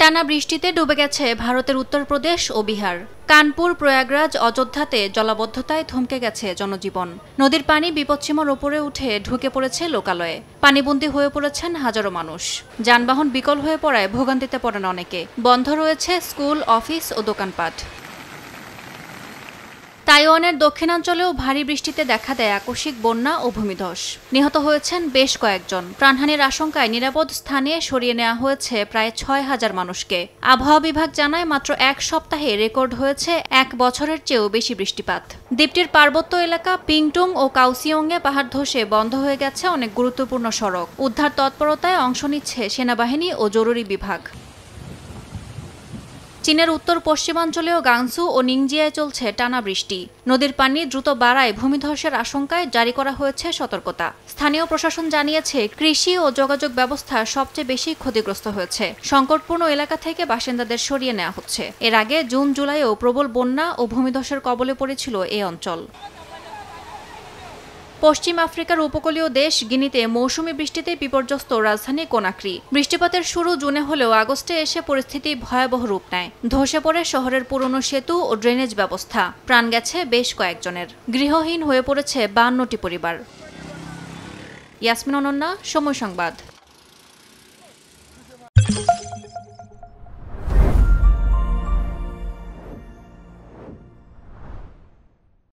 টানা বৃষ্টিতে ডুবে গেছে ভারতের উত্তরপ্রদেশ ও বিহার। কানপুর, প্রয়াগরাজ, অযোধ্যাতে জলাবদ্ধতায় থমকে গেছে জনজীবন। নদীর পানি বিপদসীমার ওপরে উঠে ঢুকে পড়েছে লোকালয়ে। পানিবন্দী হয়ে পড়েছেন হাজারো মানুষ। যানবাহন বিকল হয়ে পড়ায় ভোগান্তিতে পড়েন অনেকে। বন্ধ রয়েছে স্কুল, অফিস ও দোকানপাট। তাইওয়ানের দক্ষিণাঞ্চলেও ভারী বৃষ্টিতে দেখা দেয় আকস্মিক বন্যা ও ভূমিধস। নিহত হয়েছেন বেশ কয়েকজন। প্রাণহানির আশঙ্কায় নিরাপদ স্থানে সরিয়ে নেওয়া হয়েছে প্রায় ৬,০০০ মানুষকে। আবহাওয়া বিভাগ জানায়, মাত্র এক সপ্তাহে রেকর্ড হয়েছে ১ বছরের চেয়েও বেশি বৃষ্টিপাত। দ্বীপটির পার্বত্য এলাকা পিংটুং ও কাউসিয়ংয়ে পাহাড় ধসে বন্ধ হয়ে গেছে অনেক গুরুত্বপূর্ণ সড়ক। উদ্ধার তৎপরতায় অংশ নিচ্ছে সেনাবাহিনী ও জরুরি বিভাগ। চীনের উত্তর পশ্চিমাঞ্চলেও গাংসু ও নিংজিয়ায় চলছে টানা বৃষ্টি। নদীর পানি দ্রুত বাড়ায় ভূমিধসের আশঙ্কায় জারি করা হয়েছে সতর্কতা। স্থানীয় প্রশাসন জানিয়েছে, কৃষি ও যোগাযোগ ব্যবস্থা সবচেয়ে বেশি ক্ষতিগ্রস্ত হয়েছে। সংকটপূর্ণ এলাকা থেকে বাসিন্দাদের সরিয়ে নেওয়া হচ্ছে। এর আগে জুন-জুলাইয়েও প্রবল বন্যা ও ভূমিধসের কবলে পড়েছিল এই অঞ্চল। পশ্চিম আফ্রিকার উপকূলীয় দেশ গিনিতে মৌসুমি বৃষ্টিতে বিপর্যস্ত রাজধানী কোনাক্রি। বৃষ্টিপাতের শুরু জুনে হলেও আগস্টে এসে পরিস্থিতি ভয়াবহ রূপ নেয়। ধসে পড়ে শহরের পুরনো সেতু ও ড্রেনেজ ব্যবস্থা। প্রাণ গেছে বেশ কয়েকজনের। গৃহহীন হয়ে পড়েছে ৫২টি পরিবার। ইয়াসমিন অনন্যা, সময় সংবাদ।